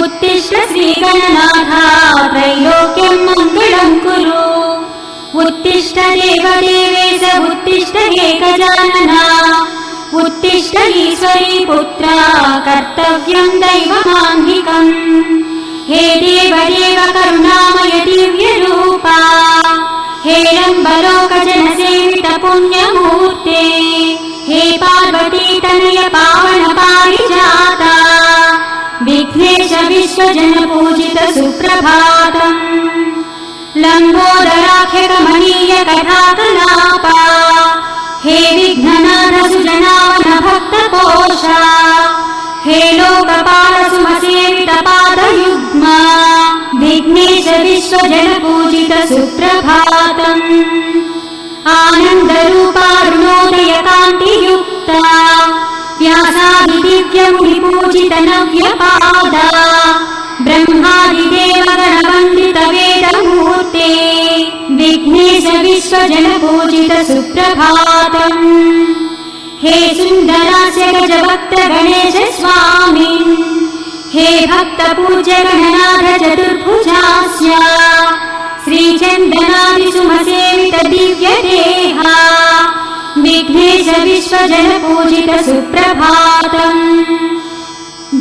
उत्तिष्ठ श्रीगणनाथ त्रैलोक्यं मङ्गलं कुरु। उत्तिष्ठ देवदेवेश उत्तिष्ठ हे गजानना उत्तिष्ठ ईश्वरी पुत्र कर्तव्यं दैवमान्धिकम्। हे देवदेव करुणामय दिव्यरूपा हे लम्बलोकजनसेवित पुण्यमूर्ते हे पार्वती तनय पावन पारिजाता विघ्नेश विश्वजन पूजित सुप्रभातम्। लम्बोदराख्य कमनीय कथाकलापा हे विघ्ननाथ सुजनावन भक्तकोशा हे लोकपाल सुमसेवित पादयुग्मा विघ्नेश विश्वजन पूजित सुप्रभातम्। आनन्दरूपारुणोदय कान्तियुक्ता व्यासादिदिव्यमुनिपूजित नव्यपादा ब्रह्मादिदेव गणवन्दित वेदमूर्ते विघ्नेश विश्वजन पूजित सुप्रभातम्। हे सुन्दरास्य गजभक्त गणेश स्वामी हे भक्त पूज्य गणनाथ चतुर्भुजास्य श्रीचन्दनादि सुमसेवित दिव्य देहा विघ्नेश विश्वजन पूजित सुप्रभातम्।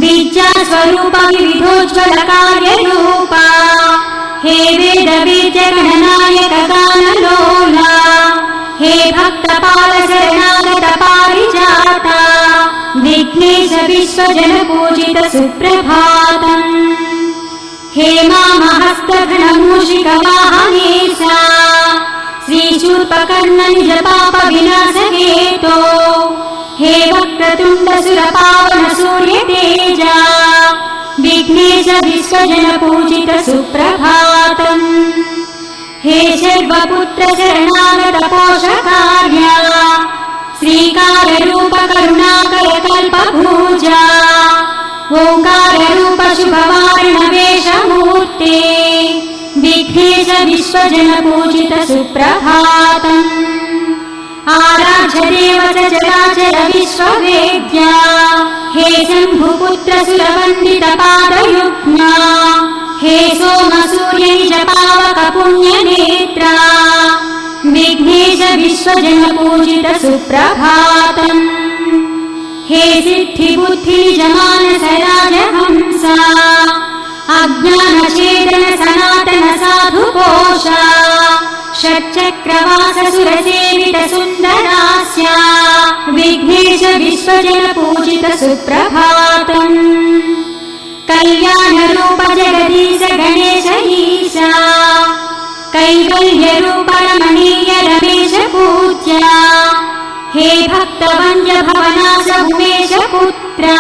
विद्या स्वरूप विविधोज्ज्वल कार्य रूपा हे वेद बीज गणनायक गानलोला हे भक्तपाल शरणागत पारिजाता विघ्नेश विश्वजन पूजित सुप्रभातम्। हे मामहस्तघ्नमूषिक वाहनेशा श्रीशूर्पकर्ण निज पाप विनाश हेतो हे वक्रतुण्ड सुरपावन सूर्य तेजा विघ्नेश विश्वजन पूजित सुप्रभातम्। हे शर्वपुत्र शरणागत पोषकार्या श्रीकार रूप करुणाकर कल्पभूजा ओंकार रूप शुभवारण वेशमूर्ते विघ्नेश विश्वजन पूजित सुप्रभातम्। आराध्य देव चराचर विश्ववेद्या हे शम्भुपुत्र सुरवन्दित पादयुग्मा हे सोम सूर्य निज पावक पुण्यनेत्रा विघ्नेश विश्वजन पूजित सुप्रभातम्। हे सिद्धि बुद्धि निज मानस राजहंसा अज्ञान छेदन सनातन साधु कोशा षट्चक्रवास सुरसेवित सुन्दरास्या विघ्नेश विश्वजन पूजित सुप्रभातम्। कल्याण रूप जगदीश गणेश ईशा कैवल्य रूप रमणीय रमेश पूज्या हे भक्तवन्द्य भवनाश उमेश पुत्रा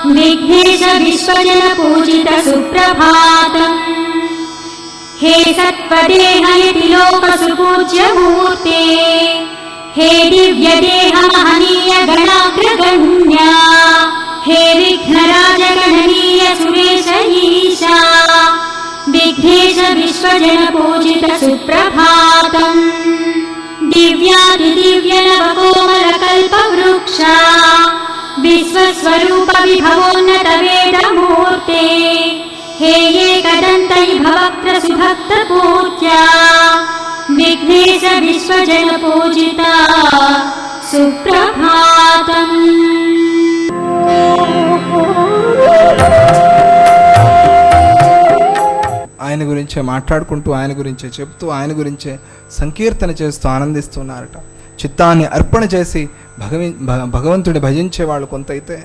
विघ्नेश विश्वजन पूजित सुप्रभातम्। हे सत्त्वदेहयति लोक सुपूज्य मूर्ते हे दिव्य देह महनीय गणाग्रगण्या हे विघ्नराज गणनीय सुरेश ईशा विघ्नेश विश्वजन पूजित सुप्रभातम्। दिव्यादिदिव्य नवकोमल कल्पवृक्षा विश्वस्वरूप विभवोन्नत वेदमूर्ते हे एकदन्त भवक्त्र सुभक्त पूज्या विघ्नेश विश्वजन पूजिता सुप्रभातम्। ఆయన గురించే మాట్లాడుకుంటూ ఆయన గురించే చెప్తూ ఆయన గురించే సంకీర్తన చేస్తూ ఆనందిస్తున్నారట. చిత్తాన్ని అర్పణ చేసి భగవంతుడిని భజించే వాళ్ళు కొంత అయితే,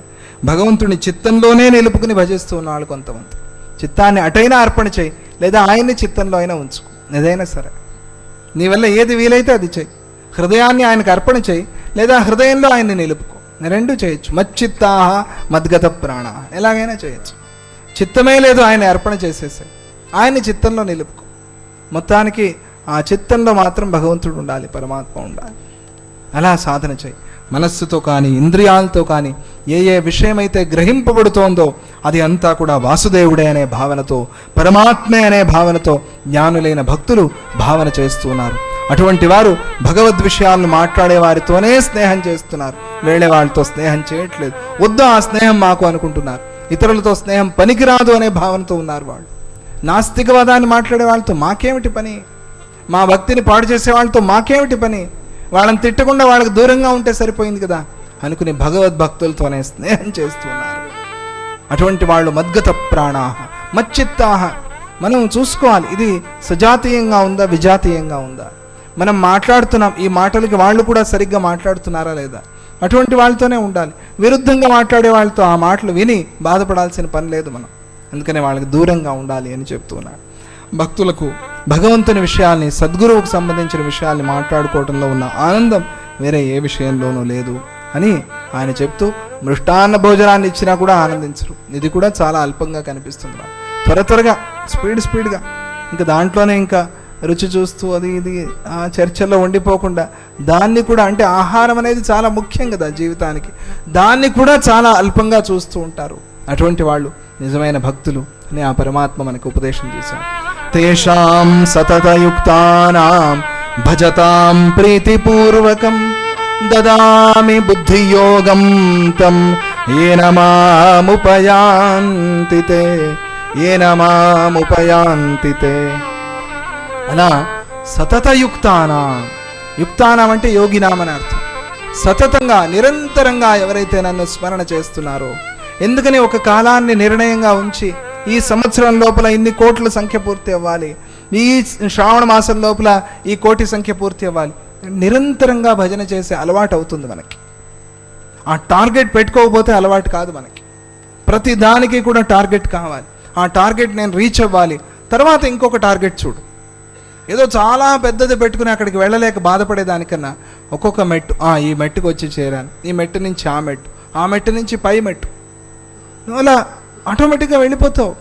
భగవంతుడిని చిత్తంలోనే నిలుపుకుని భజిస్తూ ఉన్నవాళ్ళు కొంతమంది. చిత్తాన్ని అటైనా అర్పణ చేయి, లేదా ఆయన్ని చిత్తంలో అయినా ఉంచుకో. ఏదైనా సరే నీ వల్ల ఏది వీలైతే అది చేయి. హృదయాన్ని ఆయనకు అర్పణ చేయి, లేదా హృదయంలో ఆయన్ని నిలుపుకో. రెండు చేయొచ్చు. మచ్చిత్తాహ మద్గత ప్రాణ, ఎలాగైనా చేయొచ్చు. చిత్తమే లేదు ఆయన అర్పణ చేసేసాయి, ఆయన్ని చిత్తంలో నిలుపుకో. మొత్తానికి ఆ చిత్తంలో మాత్రం భగవంతుడు ఉండాలి, పరమాత్మ ఉండాలి. అలా సాధన చేయి. మనస్సుతో కానీ ఇంద్రియాలతో కానీ ఏ ఏ విషయమైతే గ్రహింపబడుతోందో అది అంతా కూడా వాసుదేవుడే అనే భావనతో, పరమాత్మే అనే భావనతో జ్ఞానులైన భక్తులు భావన చేస్తున్నారు. అటువంటి వారు భగవద్ విషయాలను మాట్లాడే వారితోనే స్నేహం చేస్తున్నారు, వేరే వాళ్ళతో స్నేహం చేయట్లేదు. వద్దు ఆ స్నేహం మాకు అనుకుంటున్నారు. ఇతరులతో స్నేహం పనికిరాదు అనే భావనతో ఉన్నారు వాళ్ళు. నాస్తికవాదాన్ని మాట్లాడే వాళ్ళతో మాకేమిటి పని, మా భక్తిని పాడు చేసే వాళ్ళతో మాకేమిటి పని, వాళ్ళని తిట్టకుండా వాళ్ళకి దూరంగా ఉంటే సరిపోయింది కదా అనుకుని భగవద్భక్తులతోనే స్నేహం చేస్తున్నారు. అటువంటి వాళ్ళు మద్గత ప్రాణాహ మచ్చిత్తాహ. మనం చూసుకోవాలి, ఇది సజాతీయంగా ఉందా విజాతీయంగా ఉందా. మనం మాట్లాడుతున్నాం, ఈ మాటలకి వాళ్ళు కూడా సరిగ్గా మాట్లాడుతున్నారా లేదా, అటువంటి వాళ్ళతోనే ఉండాలి. విరుద్ధంగా మాట్లాడే వాళ్ళతో ఆ మాటలు విని బాధపడాల్సిన పని లేదు మనం. అందుకనే వాళ్ళకి దూరంగా ఉండాలి అని చెప్తున్నాడు. భక్తులకు భగవంతుని విషయాల్ని, సద్గురువుకు సంబంధించిన విషయాల్ని మాట్లాడుకోవడంలో ఉన్న ఆనందం వేరే ఏ విషయంలోనూ లేదు అని ఆయన చెప్తూ, మృష్టాన్న భోజనాన్ని ఇచ్చినా కూడా ఆనందించరు. ఇది కూడా చాలా అల్పంగా కనిపిస్తుంది. త్వరగా స్పీడ్గా ఇంకా దాంట్లోనే ఇంకా రుచి చూస్తూ అది ఇది ఆ చర్చల్లో ఉండిపోకుండా దాన్ని కూడా, అంటే ఆహారం అనేది చాలా ముఖ్యం కదా జీవితానికి, దాన్ని కూడా చాలా అల్పంగా చూస్తూ ఉంటారు. అటువంటి వాళ్ళు నిజమైన భక్తులు అని ఆ పరమాత్మ మనకు ఉపదేశం చేశాడు. తేషాం సతతయుక్తానాం భజతాం ప్రీతిపూర్వకం దదామి బుద్ధియోగం తం ఏన మాముపయాంతి తే. అలా సతతయుక్తానాం, యుక్తానాం అంటే యోగినాం అని అర్థం. సతతంగా నిరంతరంగా ఎవరైతే నన్ను స్మరణ చేస్తున్నారో, ఎందుకని ఒక కాలాన్ని నిర్ణయంగా ఉంచి ఈ సంవత్సరం లోపల ఇన్ని కోట్ల సంఖ్య పూర్తి అవ్వాలి, ఈ శ్రావణ మాసం లోపల ఈ కోటి సంఖ్య పూర్తి అవ్వాలి, నిరంతరంగా భజన చేసే అలవాటు అవుతుంది మనకి. ఆ టార్గెట్ పెట్టుకోకపోతే అలవాటు కాదు మనకి. ప్రతి దానికి కూడా టార్గెట్ కావాలి. ఆ టార్గెట్ నేను రీచ్ అవ్వాలి, తర్వాత ఇంకొక టార్గెట్ చూడు. ఏదో చాలా పెద్దది పెట్టుకుని అక్కడికి వెళ్ళలేక బాధపడేదానికన్నా ఒక్కొక్క మెట్టు, ఈ మెట్టుకు వచ్చి చేరాను, ఈ మెట్టు నుంచి ఆ మెట్టు, ఆ మెట్టు నుంచి పై మెట్టు, అలా ఆటోమేటిక్గా వెళ్ళిపోతావు.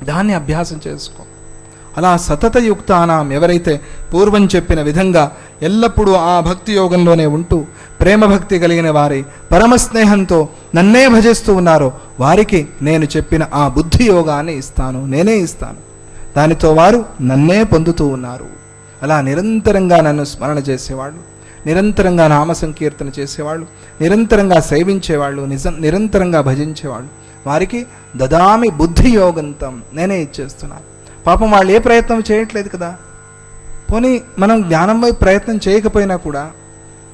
దాన్ని అభ్యాసం చేసుకో. అలా సతతయుక్తానాం, ఎవరైతే పూర్వం చెప్పిన విధంగా ఎల్లప్పుడూ ఆ భక్తి యోగంలోనే ఉంటూ ప్రేమ భక్తి కలిగిన వారి పరమస్నేహంతో నన్నే భజిస్తూ ఉన్నారో వారికి నేను చెప్పిన ఆ బుద్ధి యోగాన్ని ఇస్తాను, నేనే ఇస్తాను. దానితో వారు నన్నే పొందుతూ ఉన్నారు. అలా నిరంతరంగా నన్ను స్మరణ చేసేవాళ్ళు, నిరంతరంగా నామ సంకీర్తన చేసేవాళ్ళు, నిరంతరంగా సేవించేవాళ్ళు, నిరంతరంగా భజించేవాళ్ళు, వారికి దదామి బుద్ధి యోగంతం, నేనే ఇచ్చేస్తున్నాను. పాపం వాళ్ళు ఏ ప్రయత్నం చేయట్లేదు కదా. పోనీ మనం జ్ఞానం వైపు ప్రయత్నం చేయకపోయినా కూడా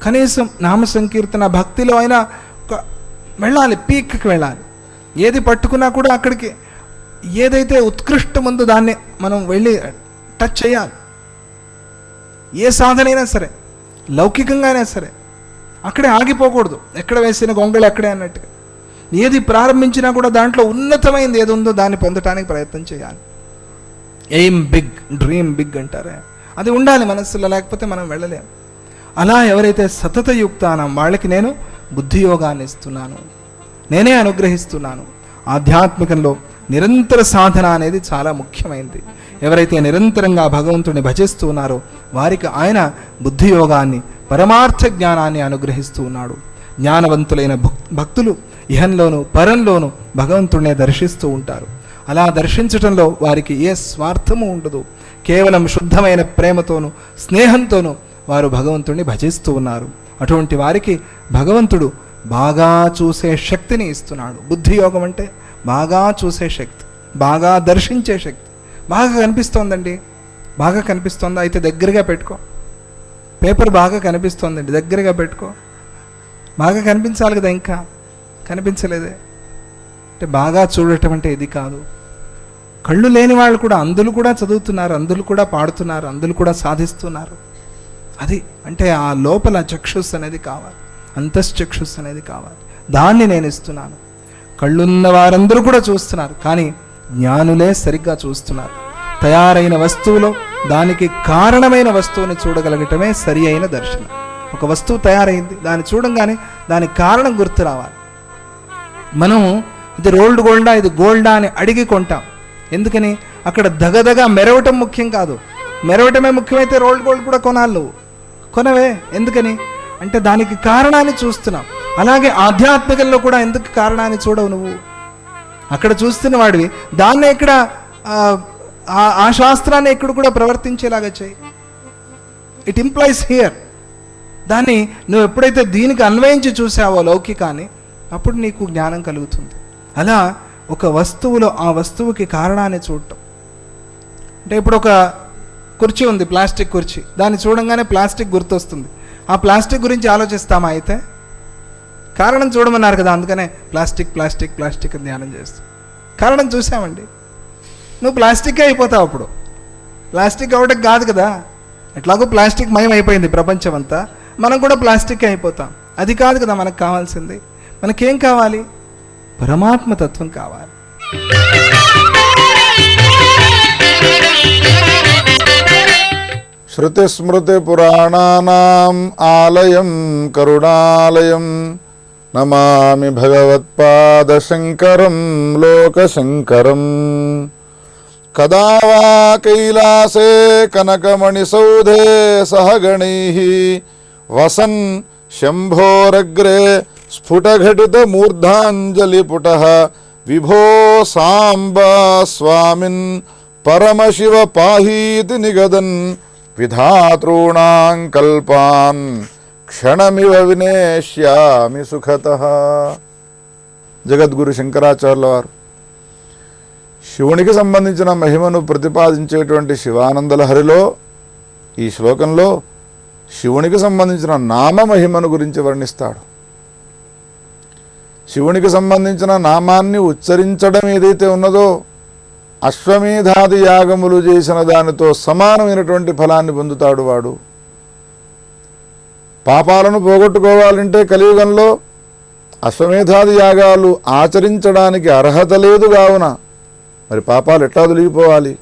కనీసం నామ సంకీర్తన భక్తిలో అయినా వెళ్ళాలి, పీక్కి వెళ్ళాలి. ఏది పట్టుకున్నా కూడా అక్కడికి ఏదైతే ఉత్కృష్టముందో దాన్ని మనం వెళ్ళి టచ్ చేయాలి. ఏ సాధనైనా సరే, లౌకికంగా అయినా సరే అక్కడే ఆగిపోకూడదు. ఎక్కడ వేసిన గొంగళి అక్కడే అన్నట్టుగా ఏది ప్రారంభించినా కూడా దాంట్లో ఉన్నతమైనది ఏది ఉందో దాన్ని పొందటానికి ప్రయత్నం చేయాలి. ఎయిమ్ బిగ్, డ్రీమ్ బిగ్ అంటారే, అది ఉండాలి మనస్సులో, లేకపోతే మనం వెళ్ళలేము. అలా ఎవరైతే సతతయుక్తానం వాళ్ళకి నేను బుద్ధియోగాన్ని ఇస్తున్నాను, నేనే అనుగ్రహిస్తున్నాను. ఆధ్యాత్మికంలో నిరంతర సాధన అనేది చాలా ముఖ్యమైనది. ఎవరైతే నిరంతరంగా భగవంతుడిని భజిస్తూ ఉన్నారో వారికి ఆయన బుద్ధియోగాన్ని, పరమార్థ జ్ఞానాన్ని అనుగ్రహిస్తూ ఉన్నాడు. జ్ఞానవంతులైన భక్తులు ఇహంలోనూ పరంలోనూ భగవంతుడినే దర్శిస్తూ ఉంటారు. అలా దర్శించటంలో వారికి ఏ స్వార్థము ఉండదు. కేవలం శుద్ధమైన ప్రేమతోనూ స్నేహంతోనూ వారు భగవంతుడిని భజిస్తూ ఉన్నారు. అటువంటి వారికి భగవంతుడు బాగా చూసే శక్తిని ఇస్తున్నాడు. బుద్ధియోగం అంటే బాగా చూసే శక్తి, బాగా దర్శించే శక్తి. బాగా కనిపిస్తోందండి, బాగా కనిపిస్తోందా, అయితే దగ్గరగా పెట్టుకో. పేపర్ బాగా కనిపిస్తోందండి, దగ్గరగా పెట్టుకో. బాగా కనిపించాలి కదా, ఇంకా కనిపించలేదే అంటే బాగా చూడటం అంటే ఇది కాదు. కళ్ళు లేని వాళ్ళు కూడా అందులు కూడా చదువుతున్నారు, అందులు కూడా పాడుతున్నారు, అందులు కూడా సాధిస్తున్నారు. అది అంటే ఆ లోపల చక్షుస్ అనేది కావాలి, అంతశ్చక్షుస్ అనేది కావాలి. దాన్ని నేను ఇస్తున్నాను. కళ్ళున్న వారందరూ కూడా చూస్తున్నారు, కానీ జ్ఞానులే సరిగ్గా చూస్తున్నారు. తయారైన వస్తువులో దానికి కారణమైన వస్తువుని చూడగలగటమే సరి అయిన దర్శనం. ఒక వస్తువు తయారైంది, దాన్ని చూడంగానే దానికి కారణం గుర్తు రావాలి. మనం ఇది రోల్డ్ గోల్డా, ఇది గోల్డా అని అడిగి కొంటాం. ఎందుకని? అక్కడ దగదగ మెరవటం ముఖ్యం కాదు. మెరవటమే ముఖ్యమైతే రోల్డ్ గోల్డ్ కూడా కొనాలి. నువ్వు కొనవే, ఎందుకని అంటే దానికి కారణాన్ని చూస్తున్నావు. అలాగే ఆధ్యాత్మికంలో కూడా ఎందుకు కారణాన్ని చూడవు నువ్వు? అక్కడ చూస్తున్న వాడివి దాన్ని ఇక్కడ ఆ శాస్త్రాన్ని ఇక్కడ కూడా ప్రవర్తించేలాగా చేయి. It implies here. దాన్ని నువ్వు ఎప్పుడైతే దీనికి అన్వయించి చూసావో లౌకికాన్ని, అప్పుడు నీకు జ్ఞానం కలుగుతుంది. అలా ఒక వస్తువులో ఆ వస్తువుకి కారణాన్ని చూడటం. అంటే ఇప్పుడు ఒక కుర్చీ ఉంది, ప్లాస్టిక్ కుర్చీ, దాన్ని చూడంగానే ప్లాస్టిక్ గుర్తొస్తుంది. ఆ ప్లాస్టిక్ గురించి ఆలోచిస్తామా? అయితే కారణం చూడమన్నారు కదా, అందుకనే ప్లాస్టిక్ ప్లాస్టిక్ ప్లాస్టిక్ అని ధ్యానం చేస్తాం. కారణం చూసామండి, నువ్వు ప్లాస్టిక్ అయిపోతావు. అప్పుడు ప్లాస్టిక్ అవడం కాదు కదా, ఎట్లాగో ప్లాస్టిక్ మయం అయిపోయింది ప్రపంచం అంతా, మనం కూడా ప్లాస్టిక్ అయిపోతాం. అది కాదు కదా మనకు కావాల్సింది. మనకేం కావాలి? పరమాత్మ తత్వం కావాలి. శృతిస్మృతి పురాణానాం ఆలయం కరుణాలయం నమామి భగవత్పాద శంకరం లోకశంకరం. కదా వా కైలాసే కనకమణిసౌధే సహగణైః వసన్ శంభోరగ్రే స్ఫుటఘటిత మూర్ధాంజలిపుటః విభో సాంబ స్వామిన్ పరమశివ పాహీతి నిగదన్ విధాతॄణాం కల్పాన్ క్షణమివ వినేష్యామి సుఖతః. జగద్గురు శంకరాచార్యుల వారు శివునికి సంబంధించిన మహిమను ప్రతిపాదించేటువంటి శివానందలహరిలో ఈ శ్లోకంలో శివునికి సంబంధించిన నామ మహిమను గురించి వర్ణిస్తాడు. శివునికి సంబంధించిన నామాన్ని ఉచ్చరించడం ఏదైతే ఉన్నదో అశ్వమేధాది యాగములు చేసిన దానితో సమానమైనటువంటి ఫలాన్ని పొందుతాడు వాడు. పాపాలను పోగొట్టుకోవాలంటే కలియుగంలో అశ్వమేధాది యాగాలు ఆచరించడానికి అర్హత లేదు. కావున మరి పాపాలు ఎట్లా తొలగిపోవాలి?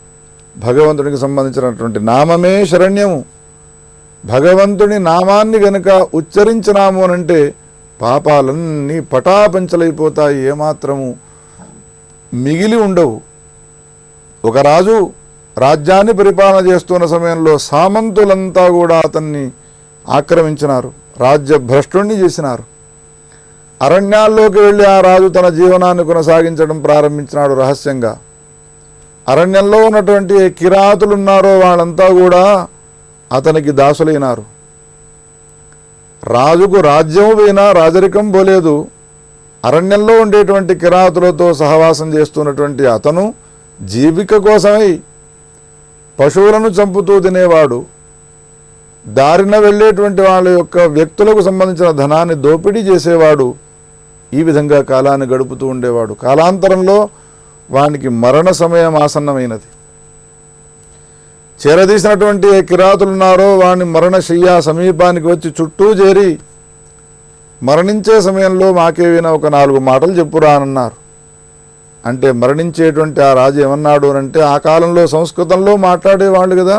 భగవంతునికి సంబంధించినటువంటి నామమే శరణ్యము. భగవంతుని నామాన్ని గనుక ఉచ్చరించినాము అనంటే పాపాలన్నీ పటాపంచలైపోతాయి, ఏమాత్రము మిగిలి ఉండవు. ఒక రాజు రాజ్యాన్ని పరిపాలన చేస్తున్న సమయంలో సామంతులంతా కూడా అతన్ని ఆక్రమించినారు, రాజ్య భ్రష్టుణ్ణి చేసినారు. అరణ్యాల్లోకి వెళ్ళి ఆ రాజు తన జీవనాన్ని కొనసాగించడం ప్రారంభించినాడు రహస్యంగా. అరణ్యంలో ఉన్నటువంటి కిరాతులు ఉన్నారో వాళ్ళంతా కూడా అతనికి దాసులైనారు. రాజుకు రాజ్యము పోయినా రాజరికం పోలేదు. అరణ్యంలో ఉండేటువంటి కిరాతులతో సహవాసం చేస్తున్నటువంటి అతను జీవిక కోసమై పశువులను చంపుతూ తినేవాడు. దారిన వెళ్ళేటువంటి వాళ్ళ యొక్క వ్యక్తులకు సంబంధించిన ధనాన్ని దోపిడీ చేసేవాడు. ఈ విధంగా కాలాన్ని గడుపుతూ ఉండేవాడు. కాలాంతరంలో వానికి మరణ సమయం ఆసన్నమైనది. చేరదీసినటువంటి ఏ కిరాతులున్నారో వాడిని మరణశయ్య సమీపానికి వచ్చి చుట్టూ చేరి మరణించే సమయంలో మాకేవినా ఒక 4 మాటలు చెప్పురా అన్నారు. అంటే మరణించేటువంటి ఆ రాజు ఏమన్నాడు అంటే, ఆ కాలంలో సంస్కృతంలో మాట్లాడేవాళ్ళు కదా,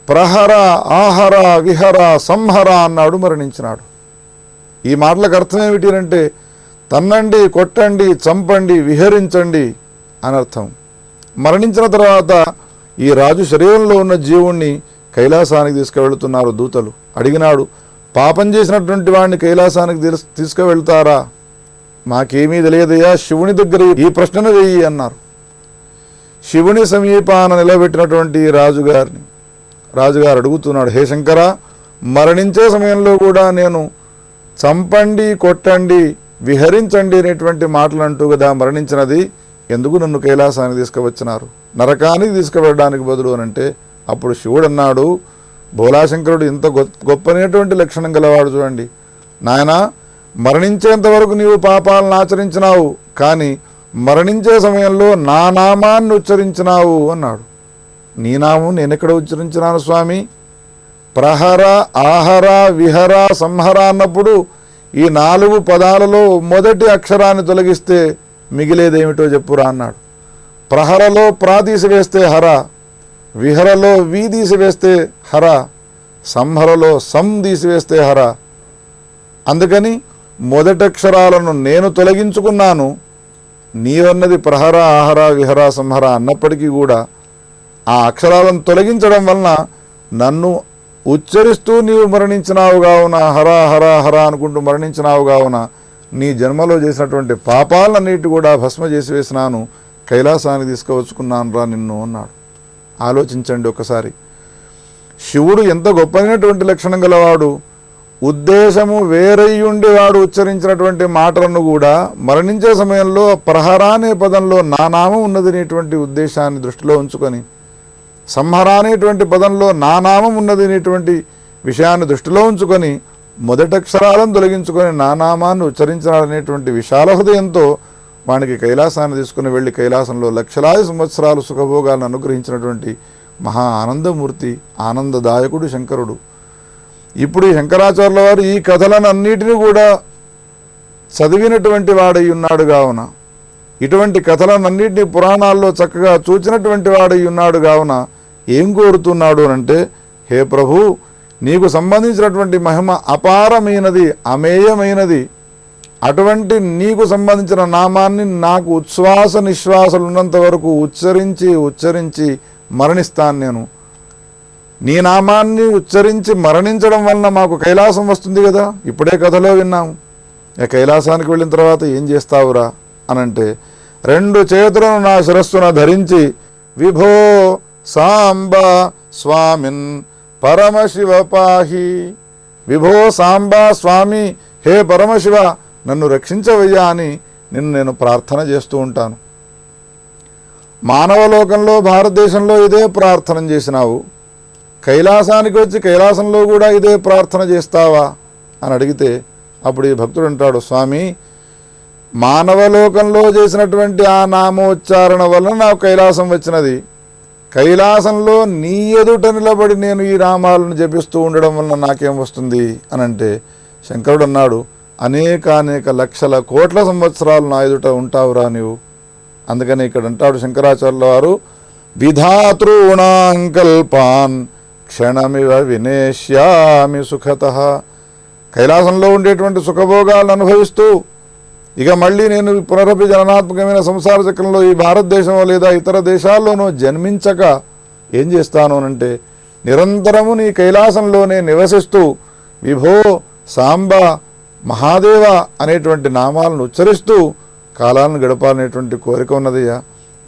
ప్రహర ఆహర విహర సంహర అన్నాడు, మరణించినాడు. ఈ మాటలకు అర్థం ఏమిటి అంటే తన్నండి, కొట్టండి, చంపండి, విహరించండి అనర్థం. మరణించిన తర్వాత ఈ రాజు శరీరంలో ఉన్న జీవుణ్ణి కైలాసానికి తీసుకువెళుతున్నారు దూతలు. అడిగినాడు, పాపం చేసినటువంటి వాడిని కైలాసానికి తీసుకువెళ్తారా? మాకేమీ తెలియదయ్యా, శివుని దగ్గర ఈ ప్రశ్నను వెయ్యి అన్నారు. శివుని సమీపాన నిలబెట్టినటువంటి రాజుగారు అడుగుతున్నాడు, హే శంకర, మరణించే సమయంలో కూడా నేను చంపండి, కొట్టండి, విహరించండి అనేటువంటి మాటలు అంటూ కదా మరణించినది, ఎందుకు నన్ను కైలాసానికి తీసుకువచ్చినారు, నరకానికి తీసుకువెళ్ళడానికి బదులు అనంటే అప్పుడు శివుడు అన్నాడు, భోలాశంకరుడు ఇంత గొప్పనేటువంటి లక్షణం గలవాడు చూడండి నాయనా, మరణించేంత వరకు నీవు పాపాలను ఆచరించినావు, కానీ మరణించే సమయంలో నా నామాన్ని ఉచ్చరించినావు అన్నాడు. నీ నామం నేనెక్కడ ఉచ్చరించినాను స్వామి? ప్రహర ఆహర విహర సంహర అన్నప్పుడు ఈ 4 పదాలలో మొదటి అక్షరాన్ని తొలగిస్తే మిగిలేదేమిటో చెప్పురా అన్నాడు. ప్రహరలో ప్రా తీసివేస్తే హర, విహరలో వి తీసివేస్తే హర, సంహరలో సం తీసివేస్తే హర. అందుకని మొదటక్షరాలను నేను తొలగించుకున్నాను. నీవన్నది ప్రహర ఆహర విహర సంహర అన్నప్పటికీ కూడా ఆ అక్షరాలను తొలగించడం వలన నన్ను ఉచ్చరిస్తూ నీవు మరణించినావు కావున, హర హర హర అనుకుంటూ మరణించినావు కావున నీ జన్మలో చేసినటువంటి పాపాలన్నిటి కూడా భస్మ చేసి వేసినాను, కైలాసానికి తీసుకువచ్చుకున్నాను రా నిన్ను అన్నాడు. ఆలోచించండి ఒకసారి, శివుడు ఎంత గొప్పైనటువంటి లక్షణం గలవాడు. ఉద్దేశము వేరయ్యుండి వాడు ఉచ్చరించినటువంటి మాటలను కూడా మరణించే సమయంలో ప్రహర అనే పదంలో నా నామం ఉన్నదనేటువంటి ఉద్దేశాన్ని దృష్టిలో ఉంచుకొని, సంహర అనేటువంటి పదంలో నా నామం ఉన్నదనేటువంటి విషయాన్ని దృష్టిలో ఉంచుకొని మొదటి అక్షరాలను తొలగించుకొని నా నామాన్ని ఉచ్చరించాలనేటువంటి విశాల హృదయంతో వానికి కైలాసాన్ని తీసుకుని వెళ్ళి కైలాసంలో లక్షలాది సంవత్సరాలు సుఖభోగాలను అనుగ్రహించినటువంటి మహా ఆనందమూర్తి, ఆనందదాయకుడు శంకరుడు. ఇప్పుడు ఈ శంకరాచార్యుల వారు ఈ కథలను అన్నిటినీ కూడా చదివినటువంటి వాడై ఉన్నాడు కావున, ఇటువంటి కథలనన్నింటినీ పురాణాల్లో చక్కగా చూచినటువంటి వాడై ఉన్నాడు కావున ఏం కోరుతున్నాడు అంటే, హే ప్రభు, నీకు సంబంధించినటువంటి మహిమ అపారమైనది, అమేయమైనది. అటువంటి నీకు సంబంధించిన నామాన్ని నాకు ఉచ్ఛ్వాస నిశ్వాసలు ఉన్నంత వరకు ఉచ్చరించి ఉచ్చరించి మరణిస్తాను నేను. నీ నామాన్ని ఉచ్చరించి మరణించడం వలన మాకు కైలాసం వస్తుంది కదా, ఇప్పుడే కథలో విన్నాము. కైలాసానికి వెళ్ళిన తర్వాత ఏం చేస్తావురా అనంటే, 2 చేతులను నా శిరస్సున ధరించి విభో సాంబ స్వామిన్ పరమశివ పాహి. విభో సాంబ స్వామి, హే పరమశివ నన్ను రక్షించవయ్యా అని నేను ప్రార్థన చేస్తూ ఉంటాను. మానవలోకంలో భారతదేశంలో ఇదే ప్రార్థన చేసినావు, కైలాసానికి వచ్చి కైలాసంలో కూడా ఇదే ప్రార్థన చేస్తావా అని అడిగితే అప్పుడు ఈ భక్తుడు అంటాడు, స్వామి మానవలోకంలో చేసినటువంటి ఆ నామోచ్చారణ వలన నాకు కైలాసం వచ్చినది. కైలాసంలో నీ ఎదుట నిలబడి నేను ఈ నామాలను జపిస్తూ ఉండడం వలన నాకేం వస్తుంది అనంటే శంకరుడు అన్నాడు, అనేక లక్షల కోట్ల సంవత్సరాలు నా ఎదుట ఉంటావురా నీవు. అందుకని ఇక్కడ అంటాడు శంకరాచార్యుల వారు, విధాతృణాంకల్పాన్ క్షణమివ వినేష్యామి సుఖతః. కైలాసంలో ఉండేటువంటి సుఖభోగాలను అనుభవిస్తూ ఇక మళ్ళీ నేను పునరపి జననాత్మకమైన సంసార చక్రంలో ఈ భారతదేశంలో లేదా ఇతర దేశాల్లోనూ జన్మించక ఏం చేస్తాను అంటే, నిరంతరము నీ కైలాసంలోనే నివసిస్తూ విభో సాంబ మహాదేవ అనేటువంటి నామాలను ఉచ్చరిస్తూ కాలాలను గడపాలనేటువంటి కోరిక ఉన్నదయ్యా,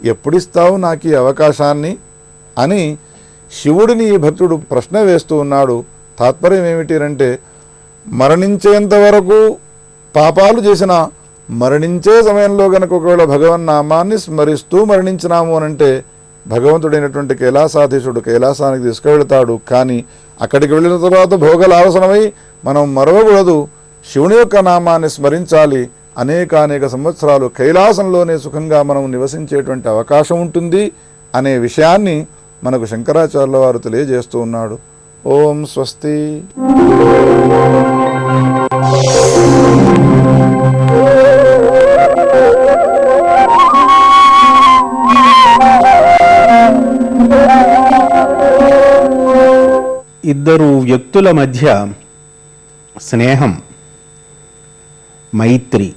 ఎప్పుడిస్తావు నాకు ఈ అవకాశాన్ని అని శివుడిని ఈ భక్తుడు ప్రశ్న వేస్తూ ఉన్నాడు. తాత్పర్యం ఏమిటి అంటే, మరణించేంత వరకు పాపాలు చేసిన మరణించే సమయంలో గనక ఒకవేళ భగవన్నామాన్ని స్మరిస్తూ మరణించినాము అనంటే భగవంతుడైనటువంటి కైలాసాధీశుడు కైలాసానికి తీసుకువెళతాడు. కానీ అక్కడికి వెళ్ళిన తర్వాత భోగలావసనమై మనం మరవకూడదు, శివుని యొక్క నామాన్ని స్మరించాలి. అనేక సంవత్సరాలు కైలాసంలోనే సుఖంగా మనం నివసించేటువంటి అవకాశం ఉంటుంది అనే విషయాన్ని మనకు శంకరాచార్యుల వారు తెలియజేస్తూ ఉన్నాడు. ఓం స్వస్తి. ఇద్దరు వ్యక్తుల మధ్య స్నేహం, మైత్రి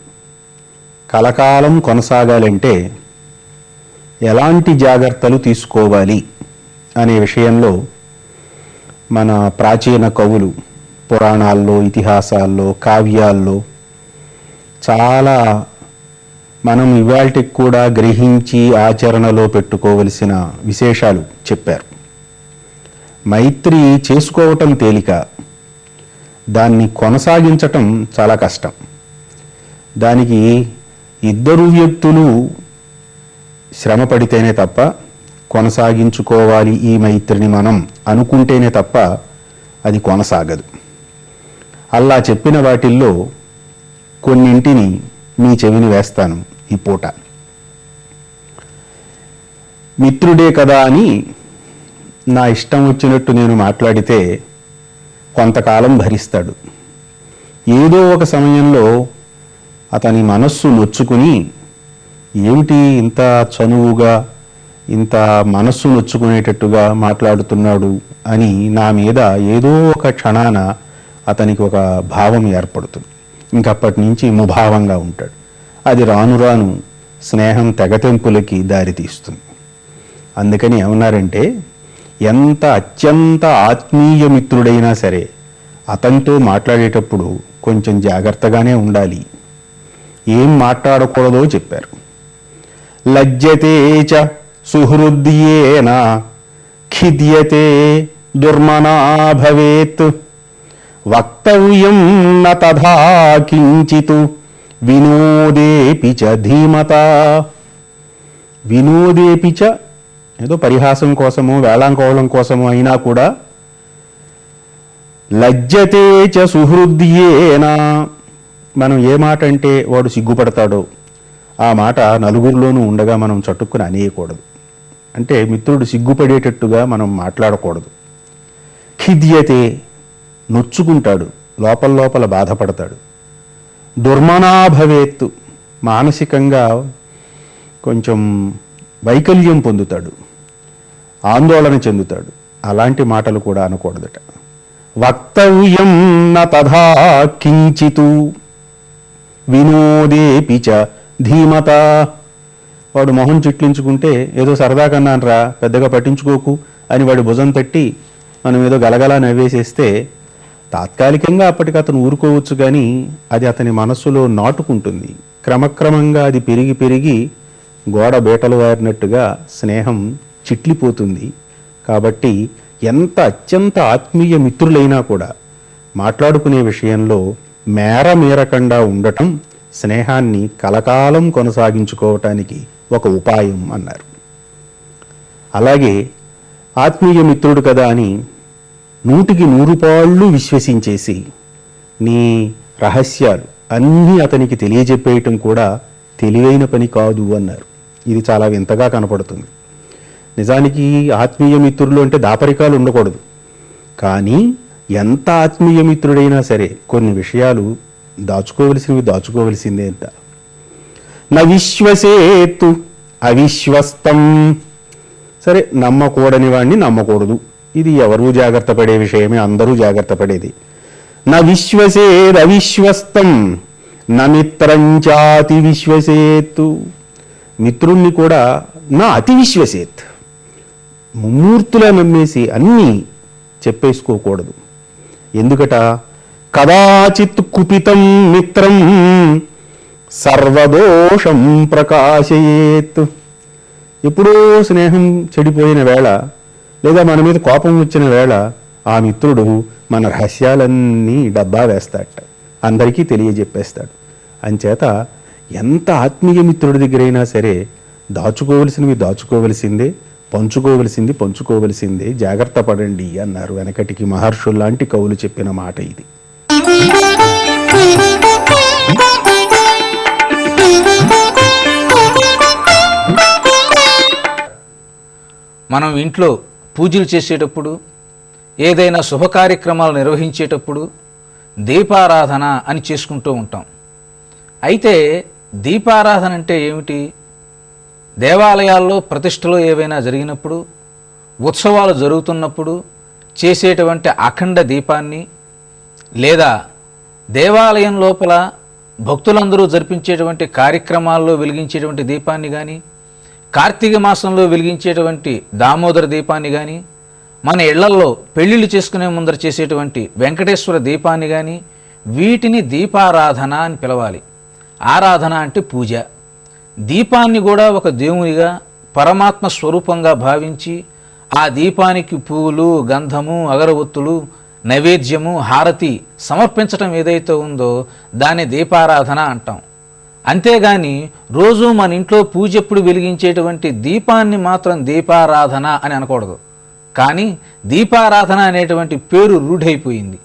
కలకాలం కొనసాగాలంటే ఎలాంటి జాగ్రత్తలు తీసుకోవాలి అనే విషయంలో మన ప్రాచీన కవులు పురాణాల్లో, ఇతిహాసాల్లో, కావ్యాల్లో చాలా మనం ఇవాళకి కూడా గ్రహించి ఆచరణలో పెట్టుకోవలసిన విశేషాలు చెప్పారు. మైత్రి చేసుకోవటం తేలిక, దాన్ని కొనసాగించటం చాలా కష్టం. దానికి ఇద్దరు వ్యక్తులు శ్రమ పడితేనే తప్ప, కొనసాగించుకోవాలి ఈ మైత్రిని మనం అనుకుంటేనే తప్ప అది కొనసాగదు. అలా చెప్పిన వాటిల్లో కొన్నింటిని మీ చెవిని వేస్తాను ఈ పూట. మిత్రుడే కదా అని నా ఇష్టం వచ్చినట్టు నేను మాట్లాడితే కొంతకాలం భరిస్తాడు. ఏదో ఒక సమయంలో అతని మనస్సు నొచ్చుకుని, ఏమిటి ఇంత చనువుగా ఇంత మనస్సు నొచ్చుకునేటట్టుగా మాట్లాడుతున్నాడు అని నా మీద ఏదో ఒక క్షణాన అతనికి ఒక భావం ఏర్పడుతుంది. ఇంకప్పటి నుంచి ముభావంగా ఉంటాడు. అది రాను రాను స్నేహం తెగతెంపులకి దారితీస్తుంది. అందుకని ఏమన్నారంటే, ఎంత అత్యంత ఆత్మీయ మిత్రుడైనా సరే అతనితో మాట్లాడేటప్పుడు కొంచెం జాగ్రత్తగానే ఉండాలి. ఏం మాట్లాడకూడదో చెప్పారు. లజ్జతే చ సుహృద్యేన ఖిద్యతే దుర్మనా భవేత్ వక్తవ్యం న తథా కించిత్ వినోదేపి చ ధీమత. వినోదేపి చ, ఏదో పరిహాసం కోసమో వేళాంకోళం కోసమో అయినా కూడా, లజ్జతే చ సుహృద్యేన, మనం ఏ మాట అంటే వాడు సిగ్గుపడతాడో ఆ మాట నలుగురిలోనూ ఉండగా మనం చట్టుక్కుని అనేయకూడదు. అంటే మిత్రుడు సిగ్గుపడేటట్టుగా మనం మాట్లాడకూడదు. ఖిద్యతే, నొచ్చుకుంటాడు, లోపల లోపల బాధపడతాడు. దుర్మనాభవేత్తు, మానసికంగా కొంచెం వైకల్యం పొందుతాడు, ఆందోళన చెందుతాడు. అలాంటి మాటలు కూడా అనకూడదట. వక్తవ్యం న తథా కించిత్ వినోదేపి చ ధీమత. వాడు మొహం చిట్లించుకుంటే ఏదో సరదా కన్నానరా, పెద్దగా పట్టించుకోకు అని వాడి భుజం తట్టి మనం ఏదో గలగలా నవ్వేసేస్తే తాత్కాలికంగా అప్పటికి అతను ఊరుకోవచ్చు, కానీ అది అతని మనస్సులో నాటుకుంటుంది. క్రమక్రమంగా అది పెరిగి పెరిగి గోడ బేటలు వారినట్టుగా స్నేహం చిట్లిపోతుంది. కాబట్టి ఎంత అత్యంత ఆత్మీయ మిత్రులైనా కూడా మాట్లాడుకునే విషయంలో మేరమీరకుండా ఉండటం స్నేహాన్ని కలకాలం కొనసాగించుకోవటానికి ఒక ఉపాయం అన్నారు. అలాగే ఆత్మీయ మిత్రుడు కదా అని 100కి 100 పాళ్ళు విశ్వసించేసి నీ రహస్యాలు అన్నీ అతనికి తెలియజెప్పేయటం కూడా తెలివైన పని కాదు అన్నారు. ఇది చాలా వింతగా కనపడుతుంది. నిజానికి ఆత్మీయ మిత్రులు అంటే దాపరికాలు ఉండకూడదు, కానీ ఎంత ఆత్మీయ మిత్రుడైనా సరే కొన్ని విషయాలు దాచుకోవలసినవి దాచుకోవలసిందే అంట. న విశ్వసేత్తు అవిశ్వస్తం. సరే, నమ్మకూడని వాడిని నమ్మకూడదు, ఇది ఎవరూ జాగ్రత్త పడే విషయమే, అందరూ జాగ్రత్త పడేది. న విశ్వసేద్ అవిశ్వస్తం న మిత్రంచాతి విశ్వసేత్తు. మిత్రుణ్ణి కూడా నా అతి విశ్వసేత్, ముమ్మూర్తులా నమ్మేసి అన్నీ చెప్పేసుకోకూడదు. ఎందుకట? కదాచిత్ కుపితం మిత్రం సర్వదోషం ప్రకాశయేత్. ఎప్పుడో స్నేహం చెడిపోయిన వేళ, లేదా మన మీద కోపం వచ్చిన వేళ ఆ మిత్రుడు మన రహస్యాలన్నీ డబ్బా వేస్తాడట, అందరికీ తెలియజెప్పేస్తాడు. అంచేత ఎంత ఆత్మీయ మిత్రుడి దగ్గరైనా సరే దాచుకోవలసినవి దాచుకోవలసిందే, పంచుకోవలసింది పంచుకోవలసిందే, జాగ్రత్త పడండి అన్నారు వెనకటికి మహర్షుల్లాంటి కవులు చెప్పిన మాట ఇది. మనం ఇంట్లో పూజలు చేసేటప్పుడు, ఏదైనా శుభ కార్యక్రమాలు నిర్వహించేటప్పుడు దీపారాధన అని చేసుకుంటూ ఉంటాం. అయితే దీపారాధన అంటే ఏమిటి? దేవాలయాల్లో ప్రతిష్టలు ఏవైనా జరిగినప్పుడు, ఉత్సవాలు జరుగుతున్నప్పుడు చేసేటువంటి అఖండ దీపాన్ని, లేదా దేవాలయం లోపల భక్తులందరూ జరిపించేటువంటి కార్యక్రమాల్లో వెలిగించేటువంటి దీపాన్ని కానీ, కార్తీక మాసంలో వెలిగించేటువంటి దామోదర దీపాన్ని కానీ, మన ఇళ్లల్లో పెళ్ళిళ్ళు చేసుకునే ముందర చేసేటువంటి వెంకటేశ్వర దీపాన్ని కానీ, వీటిని దీపారాధన అని పిలవాలి. ఆరాధన అంటే పూజ. దీపాన్ని కూడా ఒక దేవునిగా, పరమాత్మ స్వరూపంగా భావించి ఆ దీపానికి పువ్వులు, గంధము, అగరవత్తులు, నైవేద్యము, హారతి సమర్పించటం ఏదైతే ఉందో దాన్ని దీపారాధన అంటాం. అంతేగాని రోజు మన ఇంట్లో పూజ ఎప్పుడు వెలిగించేటువంటి దీపాన్ని మాత్రం దీపారాధన అని అనకూడదు. కానీ దీపారాధన అనేటువంటి పేరు రూఢైపోయింది.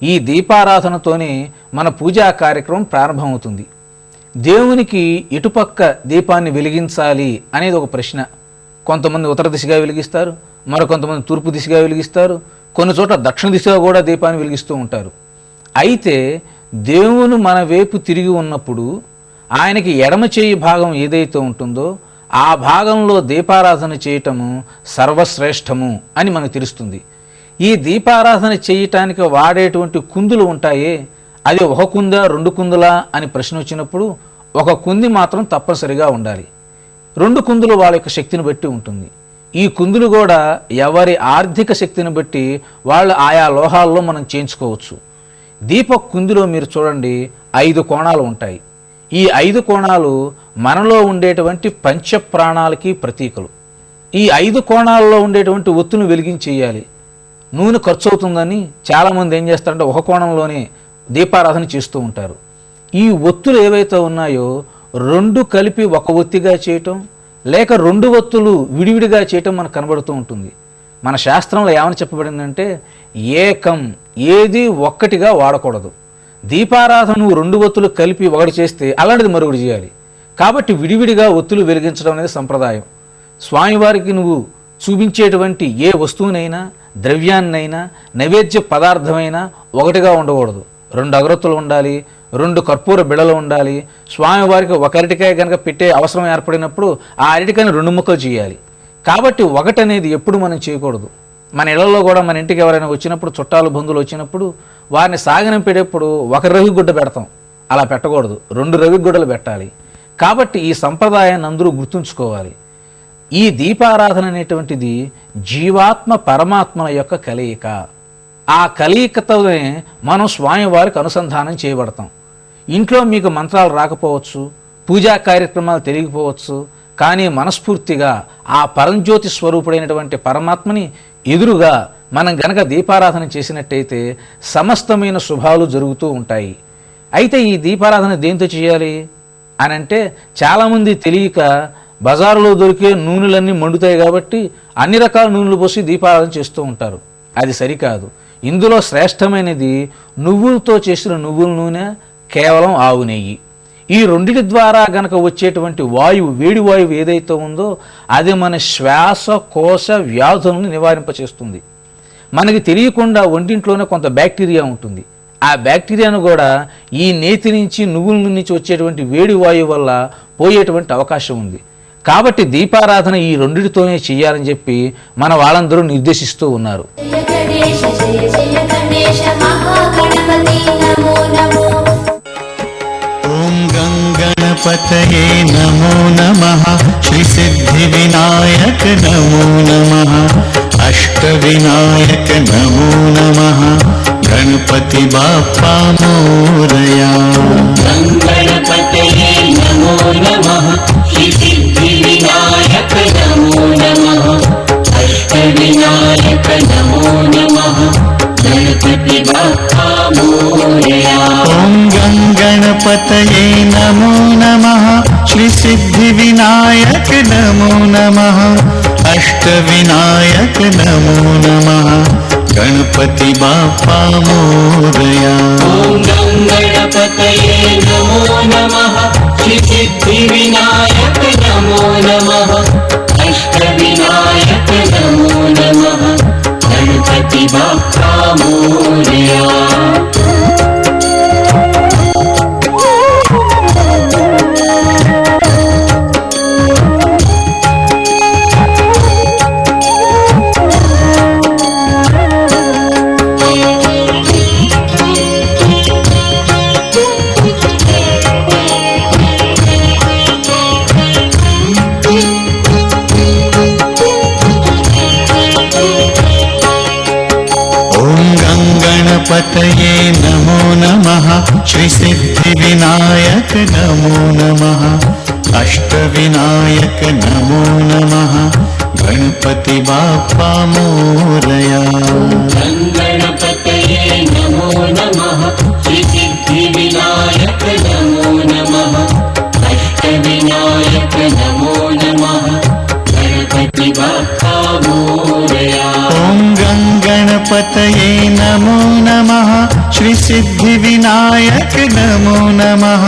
ఈ దీపారాధనతోనే మన పూజా కార్యక్రమం ప్రారంభమవుతుంది. దేవునికి ఇటుపక్క దీపాన్ని వెలిగించాలి అనేది ఒక ప్రశ్న. కొంతమంది ఉత్తర దిశగా వెలిగిస్తారు, మరికొంతమంది తూర్పు దిశగా వెలిగిస్తారు, కొన్ని చోట్ల దక్షిణ దిశగా కూడా దీపాన్ని వెలిగిస్తూ ఉంటారు. అయితే దేవుని మన వైపు తిరిగి ఉన్నప్పుడు ఆయనకి ఎడమ చేయి భాగం ఏదైతే ఉంటుందో ఆ భాగంలో దీపారాధన చేయటము సర్వశ్రేష్టము అని మనకు తెలుస్తుంది. ఈ దీపారాధన చేయటానికి వాడేటువంటి కుందులు ఉంటాయే, అది ఒక కుందా 2 కుందులా అని ప్రశ్న వచ్చినప్పుడు ఒక కుంది మాత్రం తప్పనిసరిగా ఉండాలి. 2 కుందులు వాళ్ళ యొక్క శక్తిని బట్టి ఉంటుంది. ఈ కుందులు కూడా ఎవరి ఆర్థిక శక్తిని బట్టి వాళ్ళు ఆయా లోహాల్లో మనం చేయించుకోవచ్చు. దీప కుందిలో మీరు చూడండి 5 కోణాలు ఉంటాయి. ఈ 5 కోణాలు మనలో ఉండేటువంటి పంచప్రాణాలకి ప్రతీకలు. ఈ 5 కోణాలలో ఉండేటువంటి ఒత్తును వెలిగించేయాలి. నూనె ఖర్చు అవుతుందని చాలామంది ఏం చేస్తారంటే ఒక కోణంలోనే దీపారాధన చేస్తూ ఉంటారు. ఈ ఒత్తులు ఏవైతే ఉన్నాయో 2 కలిపి ఒక ఒత్తిగా చేయటం, లేక 2 ఒత్తులు విడివిడిగా చేయటం మనకు కనబడుతూ ఉంటుంది. మన శాస్త్రంలో ఏమని చెప్పబడిందంటే ఏకం, ఏది ఒక్కటిగా వాడకూడదు. దీపారాధన నువ్వు 2 ఒత్తులు కలిపి ఒకటి చేస్తే అలాంటిది మరొకటి చేయాలి. కాబట్టి విడివిడిగా ఒత్తులు వెలిగించడం అనేది సంప్రదాయం. స్వామివారికి నువ్వు చూపించేటువంటి ఏ వస్తువునైనా, ద్రవ్యాన్నైనా, నైవేద్య పదార్థమైనా ఒకటిగా ఉండకూడదు. 2 అగరొత్తులు ఉండాలి, 2 కర్పూర బిళ్ళలు ఉండాలి. స్వామివారికి ఒక అరటికాయ కనుక పెట్టే అవసరం ఏర్పడినప్పుడు ఆ అరటికాయని 2 ముక్కలు చేయాలి. కాబట్టి ఒకటి అనేది ఎప్పుడు మనం చేయకూడదు. మన ఇళ్లలో కూడా మన ఇంటికి ఎవరైనా వచ్చినప్పుడు, చుట్టాలు బంధువులు వచ్చినప్పుడు వారిని సాగనంపేటప్పుడు ఒక రవిగుడ్డ పెడతాం, అలా పెట్టకూడదు, 2 రవిగుడ్డలు పెట్టాలి. కాబట్టి ఈ సంప్రదాయాన్ని అందరూ గుర్తుంచుకోవాలి. ఈ దీపారాధన అనేటువంటిది జీవాత్మ పరమాత్మల యొక్క కలయిక. ఆ కలయికతోనే మనం స్వామివారికి అనుసంధానం చేయబడతాం. ఇంట్లో మీకు మంత్రాలు రాకపోవచ్చు, పూజా కార్యక్రమాలు తెలియకపోవచ్చు, కానీ మనస్ఫూర్తిగా ఆ పరంజ్యోతి స్వరూపుడైనటువంటి పరమాత్మని ఎదురుగా మనం గనక దీపారాధన చేసినట్టయితే సమస్తమైన శుభాలు జరుగుతూ ఉంటాయి. అయితే ఈ దీపారాధన దేంతో చేయాలి అని అంటే చాలామంది తెలియక బజారులో దొరికే నూనెలన్నీ మండుతాయి కాబట్టి అన్ని రకాల నూనెలు పోసి దీపారాధన చేస్తూ ఉంటారు. అది సరికాదు. ఇందులో శ్రేష్టమైనది నువ్వులతో చేసిన నువ్వుల నూనె, కేవలం ఆవు నెయ్యి. ఈ రెండిటి ద్వారా గనక వచ్చేటువంటి వాయువు, వేడి వాయువు ఏదైతే ఉందో అది మన శ్వాసకోశ వ్యాధులను నివారింపచేస్తుంది. మనకి తెలియకుండా ఒంటింట్లోనే కొంత బ్యాక్టీరియా ఉంటుంది. ఆ బ్యాక్టీరియాను కూడా ఈ నేతి నుంచి, నువ్వుల నుంచి వచ్చేటువంటి వేడి వాయువు వల్ల పోయేటువంటి అవకాశం ఉంది. కాబట్టి దీపారాధన ఈ రెండిటితోనే చేయాలని చెప్పి మన వాళ్ళందరూ నిర్దేశిస్తూ ఉన్నారు. ఓం గంగణపతయే నమో నమః, శ్రీ సిద్ధి వినాయక నమో నమః, అష్ట వినాయక నమో నమః, గణపతి బాప్పా మోరయా. గంగణపతయే నమో నమః, శ్రీ సిద్ధి వినాయక నమో నమః, అష్ట వినాయక నమో నమః, గణపతి బాప్పా మోరయా. ఓం గంగణపతయే నమో నమః, శ్రీ సిద్ధి వినాయక నమో నమః, అష్ట వినాయక నమో నమః, గణపతి బాప్పా మోరయా. ఓం గంగణపతయే నమో నమః, శ్రీ సిద్ధి వినాయక నమో నమః, అష్ట వినాయక నమో నమః, గణపతి బాప్పా మోరయా. గణపతయే నమో నమః, శ్రీ సిద్ధి వినాయక నమో నమః, అష్ట వినాయక నమో నమః, గణపతి బాప్పా మోరయా. గణపతయే నమో నమః, శ్రీ సిద్ధి వినాయక నమో నమః, అష్ట వినాయక నమో నమః, గణపతి బాప్పా మోరయా. ఓం గంగణపతయే నమో నమః, శ్రీ సిద్ధి వినాయక నమో నమః,